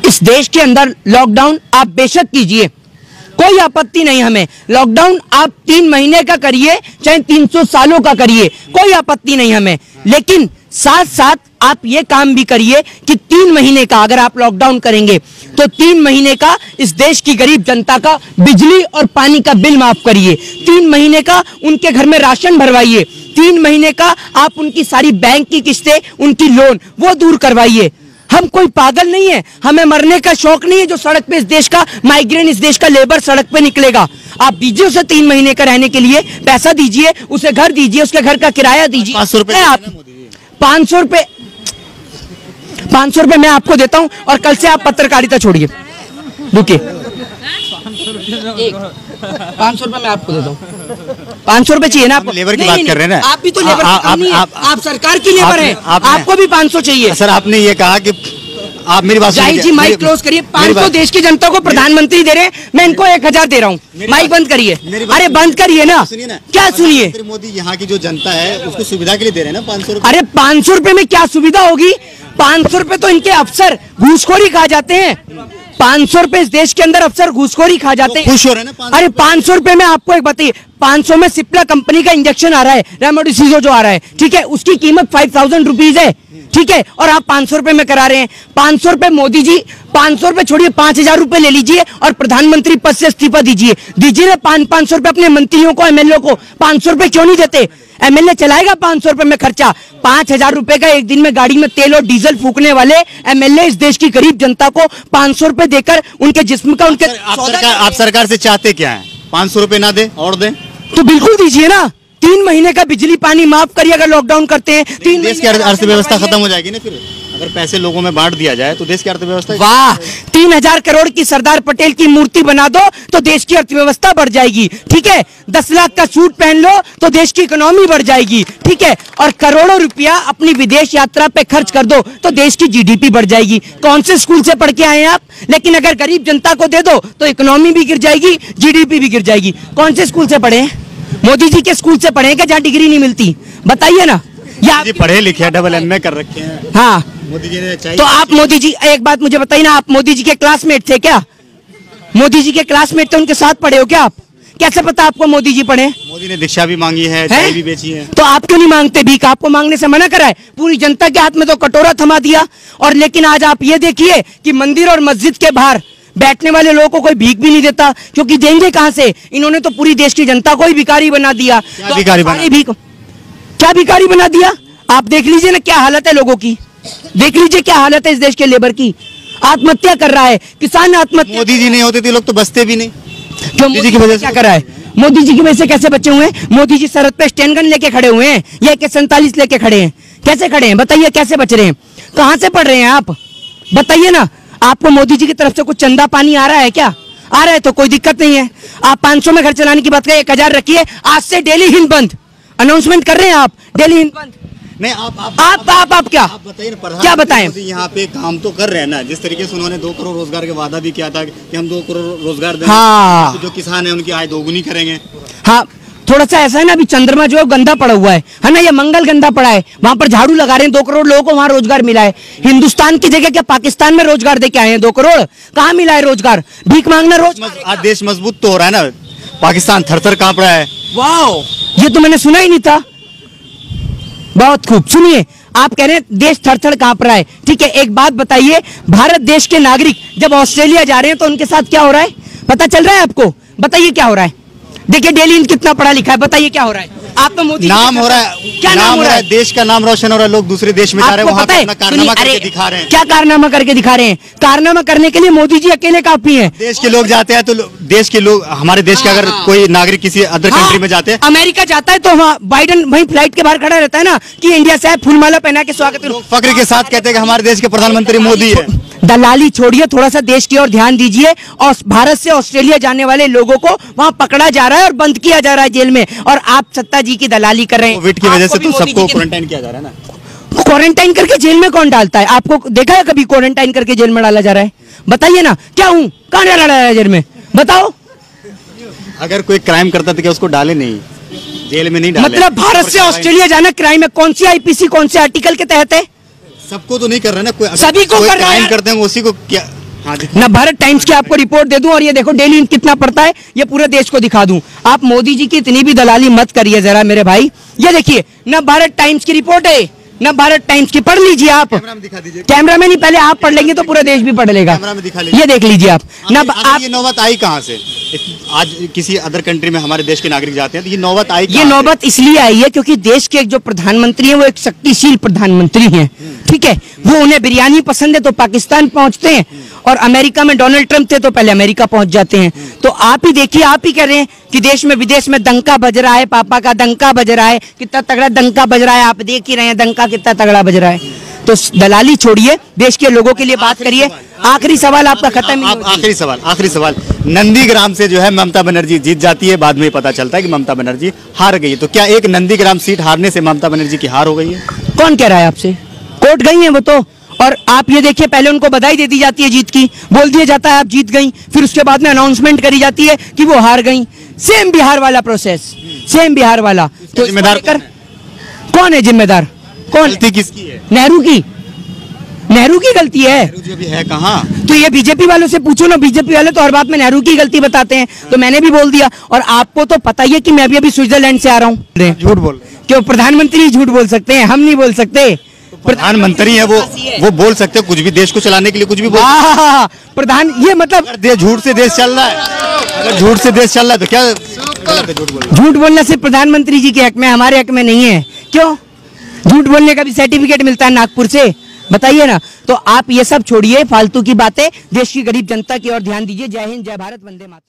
इस देश के अंदर लॉकडाउन आप बेशक कीजिए, कोई आपत्ति नहीं हमें। लॉकडाउन आप 3 महीने का करिए, चाहे 300 सालों का करिए, कोई आपत्ति नहीं हमें। लेकिन साथ साथ आप ये काम भी करिए कि 3 महीने का अगर आप लॉकडाउन करेंगे तो 3 महीने का इस देश की गरीब जनता का बिजली और पानी का बिल माफ करिए। 3 महीने का उनके घर में राशन भरवाइए। 3 महीने का आप उनकी सारी बैंक की किस्तें, उनकी लोन वो दूर करवाइए। हम कोई पागल नहीं है, हमें मरने का शौक नहीं है जो सड़क पे इस देश का माइग्रेंट, इस देश का लेबर सड़क पे निकलेगा। आप दीजिए उसे 3 महीने का रहने के लिए पैसा दीजिए, उसे घर दीजिए, उसके घर का किराया दीजिए। 500 रुपए आप 500 रुपए मैं आपको देता हूं और कल से आप पत्रकारिता छोड़िए। रुकिए, 500 रुपए मैं आपको देता हूँ। 500 रुपए चाहिए ना आपको? लेबर की बात कर रहे हैं ना आप भी तो लेबर आप सरकार की लेबर हैं, आपको भी 500 चाहिए। सर आपने ये कहा कि आप मेरी बात सुनिए जी, माइक क्लोज करिए। 500 देश की जनता को प्रधानमंत्री दे रहे हैं, मैं इनको 1000 दे रहा हूँ। माइक बंद करिए। अरे बंद करिए ना, क्या सुनिए। मोदी यहाँ की जो जनता है उसको सुविधा के लिए दे रहे हैं ना 500 रुपए। अरे 500 रुपए में क्या सुविधा होगी? 500 रुपए तो इनके अफसर घूसखोरी खा जाते हैं। 500 रुपए इस देश के अंदर अफसर घूसखोरी खा जाते हैं। खुश हो रहे हैं ना? अरे 500 रुपए में आपको एक बताइए, 500 में सिप्ला कंपनी का इंजेक्शन आ रहा है, रेमडेसिविर जो आ रहा है, ठीक है, उसकी कीमत 5000 रुपीज है, ठीक है, और आप 500 रुपए में करा रहे हैं। 500 रुपए मोदी जी, 500 रुपए छोड़िए, 5000 रुपए ले लीजिए और प्रधानमंत्री पद से इस्तीफा दीजिए ना। 500 रुपए अपने मंत्रियों को, एमएलए को 500 रुपए क्यों नहीं देते? एमएलए चलाएगा 500 रुपए में खर्चा। 5000 रुपए का एक दिन में गाड़ी में तेल और डीजल फूकने वाले एमएलए इस देश की गरीब जनता को 500 रुपए देकर उनके जिस्म का, उनके आप सरकार से चाहते क्या है? 500 रुपए ना दे और दे तो बिल्कुल दीजिए ना। 3 महीने का बिजली पानी माफ करिए अगर लॉकडाउन करते हैं। 3 देश की अर्थव्यवस्था खत्म हो जाएगी ना फिर, अगर पैसे लोगों में बांट दिया जाए तो देश की अर्थव्यवस्था। वाह, 3000 करोड़ की सरदार पटेल की मूर्ति बना दो तो देश की अर्थव्यवस्था बढ़ जाएगी, ठीक है। 10 लाख का सूट पहन लो तो देश की इकोनॉमी बढ़ जाएगी, ठीक है। और करोड़ों रुपया अपनी विदेश यात्रा पे खर्च कर दो तो देश की जीडीपी बढ़ जाएगी। कौन से स्कूल से पढ़ के आए हैं आप? लेकिन अगर गरीब जनता को दे दो तो इकोनॉमी भी गिर जाएगी, जीडीपी भी गिर जाएगी। कौन से स्कूल से पढ़े हैं? मोदी जी के स्कूल से पढ़े क्या जहाँ डिग्री नहीं मिलती? बताइए ना। या पढ़े लिखे डबल MA कर रखे हैं। हाँ, मोदी जी ने चाहिए तो आप मोदी जी, एक बात मुझे बताइए ना, आप मोदी जी के क्लासमेट थे क्या? मोदी जी के क्लासमेट थे, उनके साथ पढ़े हो क्या आप? कैसे पता आपको मोदी जी पढ़े? मोदी ने दीक्षा भी मांगी है, चाय भी बेची है। तो आप क्यों नहीं मांगते भीख? आपको मांगने से मना करा है? पूरी जनता के हाथ में तो कटोरा थमा दिया। और लेकिन आज आप ये देखिए कि मंदिर और मस्जिद के बाहर बैठने वाले लोगों को कोई भीख भी नहीं देता, क्योंकि देंगे कहां से? इन्होंने तो पूरी देश की जनता को ही भिखारी बना दिया। क्या भिखारी बना दिया? आप देख लीजिए ना क्या हालत है लोगों की, देख लीजिए क्या हालत है इस देश के लेबर की। आत्महत्या कर रहा है किसान, आत्महत्या। मोदी जी नहीं होते थे लोग तो बसते भी नहीं। क्यों? मोदी जी की वजह से क्या कर रहा है? मोदी जी की वजह से कैसे बचे हुए हैं? मोदी जी सरहद पे स्टैंड गन लेके खड़े हुए हैं या AK-47 लेके खड़े हैं? कैसे खड़े हैं बताइए? कैसे बच रहे हैं? कहां से पढ़ रहे हैं आप? बताइए ना। आपको मोदी जी की तरफ से कुछ चंदा पानी आ रहा है क्या? आ रहा है तो कोई दिक्कत नहीं है। आप 500 में घर चलाने की बात करें, 1000 रखिए। आज से डेली हिंद बंद अनाउंसमेंट कर रहे हैं आप, डेली हिंद बंद। नहीं आप क्या बताइए ना, क्या बताएं? यहाँ पे काम तो कर रहे हैं ना, जिस तरीके से उन्होंने 2 करोड़ रोजगार का वादा भी किया था कि हम 2 करोड़ रोजगार देंगे। हाँ, तो जो किसान है उनकी आय दोगुनी करेंगे। हाँ, थोड़ा सा ऐसा है ना, अभी चंद्रमा जो है गंदा पड़ा हुआ है ना, ये मंगल गंदा पड़ा है, वहां पर झाड़ू लगा रहे हैं। 2 करोड़ लोगों को वहां रोजगार मिला है। हिंदुस्तान की जगह क्या पाकिस्तान में रोजगार दे के आए हैं? 2 करोड़ कहाँ मिला है रोजगार? भीख मांगना रोज। आज देश मजबूत तो हो रहा है ना, पाकिस्तान थर-थर कांप रहा है। वाह, ये तो मैंने सुना ही नहीं था। बहुत खूब, सुनिए, आप कह रहे हैं देश थर-थर कांप रहा है, ठीक है। एक बात बताइए, भारत देश के नागरिक जब ऑस्ट्रेलिया जा रहे हैं तो उनके साथ क्या हो रहा है? पता चल रहा है आपको? बताइए क्या हो रहा है? देखिए डेली कितना पढ़ा लिखा है, बताइए क्या हो रहा है? आप तो मोदी नाम हो रहा है, क्या नाम हो रहा है? देश का नाम रोशन हो रहा है। लोग दूसरे देश में जा रहे हैं, वहां पे अपना कारनामा करके दिखा रहे हैं। क्या कारनामा करके दिखा रहे हैं? कारनामा करने के लिए मोदी जी अकेले काफी हैं। देश के लोग जाते हैं तो देश के लोग, हमारे देश के अगर कोई नागरिक किसी अदर कंट्री में जाते हैं, अमेरिका जाता है तो वहाँ बाइडन वहीं फ्लाइट के बाहर खड़ा रहता है ना कि इंडिया से फूलमाला पहना के स्वागत। फक्र के साथ कहते हैं कि हमारे देश के प्रधानमंत्री मोदी है। दलाली छोड़िए, थोड़ा सा देश की ओर ध्यान दीजिए। और भारत से ऑस्ट्रेलिया जाने वाले लोगों को वहां पकड़ा जा रहा है और बंद किया जा रहा है जेल में, और आप सत्ता जी की दलाली कर रहे हैं। कोविड की वजह से तो सबको क्वारंटाइन किया जा रहा है ना। क्वारंटाइन करके जेल में कौन डालता है? आपको देखा है कभी क्वारंटाइन करके जेल में डाला जा रहा है? बताइए ना, क्या हूँ कहाँ डाला जा रहा है जेल में? बताओ। अगर कोई क्राइम करता तो क्या उसको डाले नहीं, जेल में नहीं डाले? मतलब भारत से ऑस्ट्रेलिया जाना क्राइम है? कौन सी IPC कौन से आर्टिकल के तहत है? सबको तो नहीं कर रहा ना, कोई सभी को कर रहा है। क्राइम करते हैं उसी को क्या हाँ, ना भारत टाइम्स की आपको रिपोर्ट दे दूं और ये देखो डेली कितना पड़ता है, ये पूरे देश को दिखा दूं। आप मोदी जी की इतनी भी दलाली मत करिए जरा मेरे भाई। ये देखिए ना भारत टाइम्स की रिपोर्ट है, ना भारत टाइम्स की, पढ़ लीजिए आप। कैमरा में दिखा दीजिए। कैमरा में नहीं, पहले आप पढ़ लेंगे तो पूरा देश भी पढ़ लेगा। कैमरा में दिखा लीजिए। ये देख लीजिए आप ना। आप ये नौबत आई कहाँ से? आज किसी अदर कंट्री में हमारे देश के नागरिक जाते हैं तो ये नौबत आई ये कहाँ से? नौबत इसलिए आई है क्योंकि देश के जो प्रधानमंत्री हैं वो एक शक्तिशील प्रधानमंत्री हैं, ठीक है। वो उन्हें बिरयानी पसंद है तो पाकिस्तान पहुंचते हैं, और अमेरिका में डोनाल्ड ट्रंप थे तो पहले अमेरिका पहुंच जाते हैं। तो आप ही देखिए, आप ही कह रहे हैं कि देश में विदेश में डंका बज रहा है, पापा का डंका बज रहा है, कितना तगड़ा डंका बज रहा है, आप देख ही रहे हैं डंका कितना तगड़ा बज रहा है। तो दलाली छोड़िए, देश के लोगों के लिए बात करिए। आखिरी सवाल आपका खत्म ही आखिरी सवाल। नंदीग्राम से जो है ममता बनर्जी जीत जाती है, बाद में पता चलता है कि ममता बनर्जी हार गई है। तो क्या एक नंदीग्राम सीट हारने से ममता बनर्जी की हार हो गई है? कौन कह रहा है आपसे? कोर्ट गई है वो तो। और आप ये देखिए, पहले उनको बधाई दे दी जाती है जीत की, बोल दिया जाता है आप जीत गई, फिर उसके बाद में अनाउंसमेंट करी जाती है कि वो हार गई। सेम बिहार वाला प्रोसेस, सेम बिहार वाला। तो जिम्मेदार कौन है? जिम्मेदार कौन? गलती किसकी है? नेहरू की, नेहरू की गलती है। नेहरू जी अभी है कहाँ? तो ये बीजेपी वालों से पूछो ना, बीजेपी वाले तो हर बात में नेहरू की गलती बताते हैं। तो मैंने भी बोल दिया, और आपको तो पता ही है कि मैं भी अभी स्विट्जरलैंड से आ रहा हूँ। झूठ बोल रहे हैं। क्यों? प्रधानमंत्री झूठ बोल सकते हैं, हम नहीं बोल सकते। प्रधानमंत्री है वो बोल सकते हैं कुछ भी, देश को चलाने के लिए कुछ भी बोल। प्रधान, ये मतलब झूठ से देश चल रहा है। अगर झूठ से देश चल रहा है तो क्या गलत है झूठ बोलना? झूठ बोलना सिर्फ प्रधानमंत्री जी के हक में, हमारे हक में नहीं है। क्यों? झूठ बोलने का भी सर्टिफिकेट मिलता है नागपुर से, बताइए ना। तो आप ये सब छोड़िए फालतू की बातें, देश की गरीब जनता की ओर ध्यान दीजिए। जय हिंद, जय भारत, वंदे मातरम।